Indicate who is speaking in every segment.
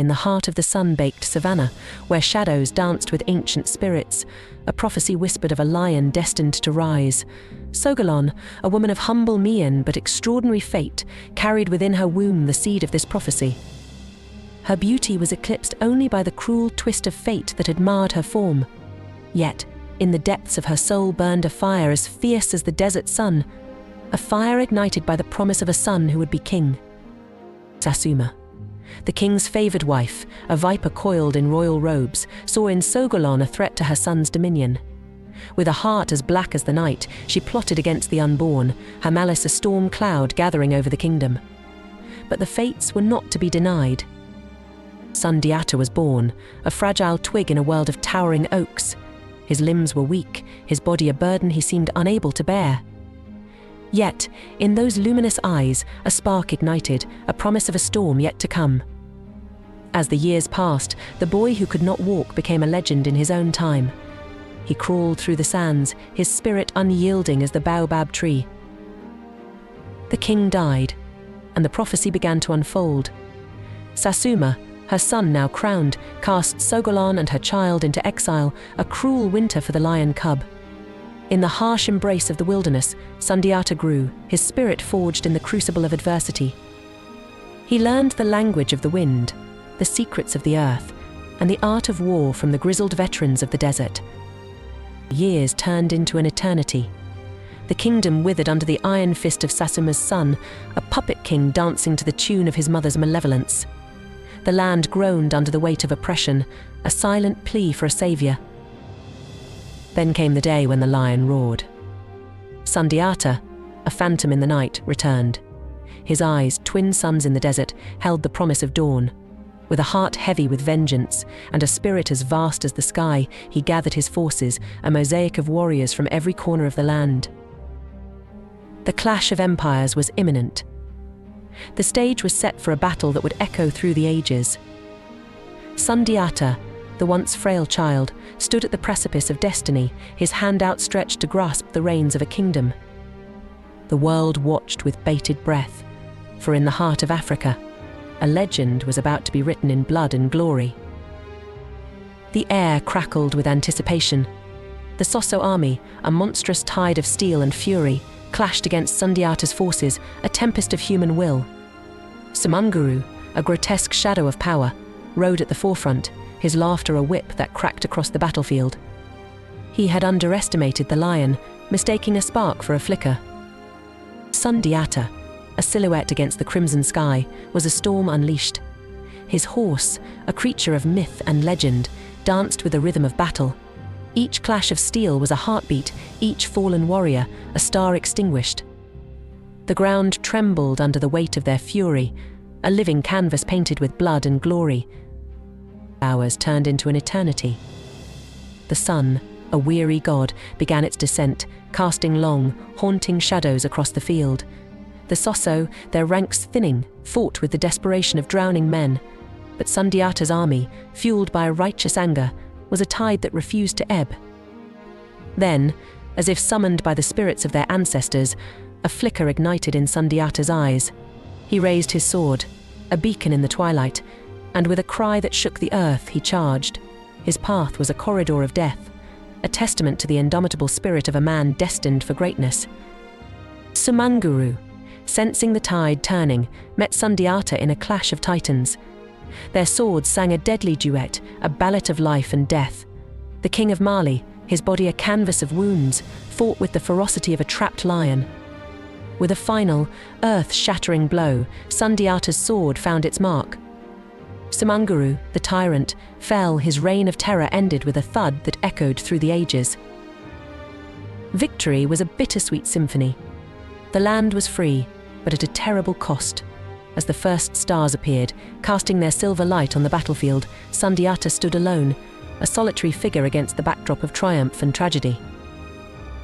Speaker 1: In the heart of the sun-baked savannah, where shadows danced with ancient spirits, a prophecy whispered of a lion destined to rise. Sogolon, a woman of humble mien but extraordinary fate, carried within her womb the seed of this prophecy. Her beauty was eclipsed only by the cruel twist of fate that had marred her form. Yet, in the depths of her soul burned a fire as fierce as the desert sun, a fire ignited by the promise of a son who would be king. Sasuma, the king's favored wife, a viper coiled in royal robes, saw in Sogolon a threat to her son's dominion. With a heart as black as the night, she plotted against the unborn, her malice a storm cloud gathering over the kingdom. But the fates were not to be denied. Sundiata was born, a fragile twig in a world of towering oaks. His limbs were weak, his body a burden he seemed unable to bear. Yet, in those luminous eyes, a spark ignited, a promise of a storm yet to come. As the years passed, the boy who could not walk became a legend in his own time. He crawled through the sands, his spirit unyielding as the baobab tree. The king died, and the prophecy began to unfold. Sasuma, her son now crowned, cast Sogolon and her child into exile, a cruel winter for the lion cub. In the harsh embrace of the wilderness, Sundiata grew, his spirit forged in the crucible of adversity. He learned the language of the wind, the secrets of the earth, and the art of war from the grizzled veterans of the desert. Years turned into an eternity. The kingdom withered under the iron fist of Sasuma's son, a puppet king dancing to the tune of his mother's malevolence. The land groaned under the weight of oppression, a silent plea for a savior. Then came the day when the lion roared. Sundiata, a phantom in the night, returned. His eyes, twin suns in the desert, held the promise of dawn. With a heart heavy with vengeance, and a spirit as vast as the sky, he gathered his forces, a mosaic of warriors from every corner of the land. The clash of empires was imminent. The stage was set for a battle that would echo through the ages. Sundiata, the once frail child, stood at the precipice of destiny, his hand outstretched to grasp the reins of a kingdom. The world watched with bated breath, for in the heart of Africa, a legend was about to be written in blood and glory. The air crackled with anticipation. The Soso army, a monstrous tide of steel and fury, clashed against Sundiata's forces, a tempest of human will. Sumanguru, a grotesque shadow of power, rode at the forefront, his laughter a whip that cracked across the battlefield. He had underestimated the lion, mistaking a spark for a flicker. Sundiata, a silhouette against the crimson sky, was a storm unleashed. His horse, a creature of myth and legend, danced with the rhythm of battle. Each clash of steel was a heartbeat, each fallen warrior, a star extinguished. The ground trembled under the weight of their fury, a living canvas painted with blood and glory. Hours turned into an eternity. The sun, a weary god, began its descent, casting long, haunting shadows across the field. The Soso, their ranks thinning, fought with the desperation of drowning men. But Sundiata's army, fueled by a righteous anger, was a tide that refused to ebb. Then, as if summoned by the spirits of their ancestors, a flicker ignited in Sundiata's eyes. He raised his sword, a beacon in the twilight, and with a cry that shook the earth, he charged. His path was a corridor of death, a testament to the indomitable spirit of a man destined for greatness. Sumanguru, sensing the tide turning, met Sundiata in a clash of titans. Their swords sang a deadly duet, a ballad of life and death. The king of Mali, his body a canvas of wounds, fought with the ferocity of a trapped lion. With a final, earth-shattering blow, Sundiata's sword found its mark. Sumanguru, the tyrant, fell, his reign of terror ended with a thud that echoed through the ages. Victory was a bittersweet symphony. The land was free, but at a terrible cost. As the first stars appeared, casting their silver light on the battlefield, Sundiata stood alone, a solitary figure against the backdrop of triumph and tragedy.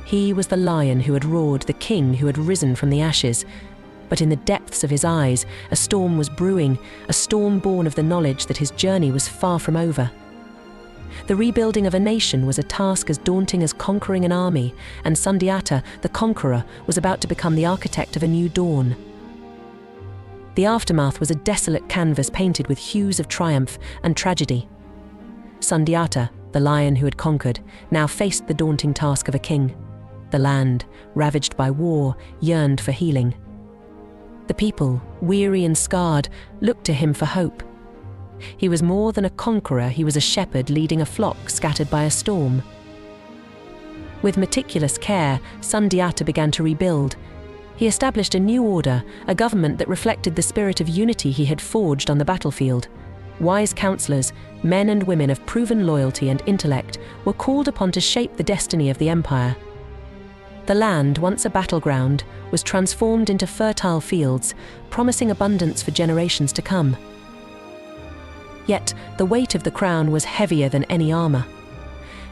Speaker 1: He was the lion who had roared, the king who had risen from the ashes. But in the depths of his eyes, a storm was brewing, a storm born of the knowledge that his journey was far from over. The rebuilding of a nation was a task as daunting as conquering an army, and Sundiata, the conqueror, was about to become the architect of a new dawn. The aftermath was a desolate canvas painted with hues of triumph and tragedy. Sundiata, the lion who had conquered, now faced the daunting task of a king. The land, ravaged by war, yearned for healing. The people, weary and scarred, looked to him for hope. He was more than a conqueror, he was a shepherd leading a flock scattered by a storm. With meticulous care, Sundiata began to rebuild. He established a new order, a government that reflected the spirit of unity he had forged on the battlefield. Wise counselors, men and women of proven loyalty and intellect, were called upon to shape the destiny of the empire. The land, once a battleground, was transformed into fertile fields, promising abundance for generations to come. Yet, the weight of the crown was heavier than any armor.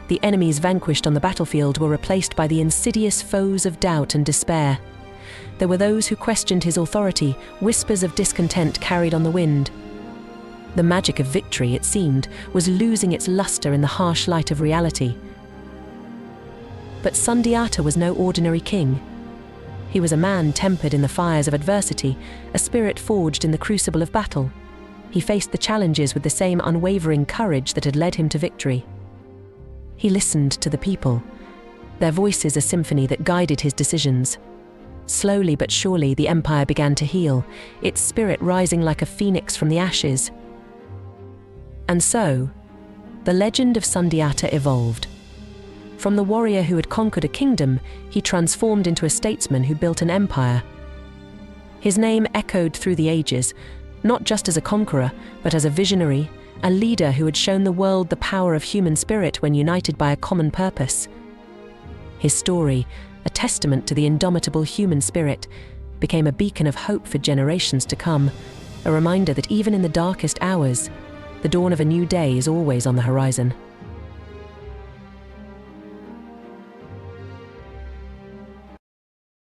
Speaker 1: The enemies vanquished on the battlefield were replaced by the insidious foes of doubt and despair. There were those who questioned his authority, whispers of discontent carried on the wind. The magic of victory, it seemed, was losing its luster in the harsh light of reality. But Sundiata was no ordinary king. He was a man tempered in the fires of adversity, a spirit forged in the crucible of battle. He faced the challenges with the same unwavering courage that had led him to victory. He listened to the people, their voices a symphony that guided his decisions. Slowly but surely, the empire began to heal, its spirit rising like a phoenix from the ashes. And so, the legend of Sundiata evolved. From the warrior who had conquered a kingdom, he transformed into a statesman who built an empire. His name echoed through the ages, not just as a conqueror, but as a visionary, a leader who had shown the world the power of human spirit when united by a common purpose. His story, a testament to the indomitable human spirit, became a beacon of hope for generations to come, a reminder that even in the darkest hours, the dawn of a new day is always on the horizon.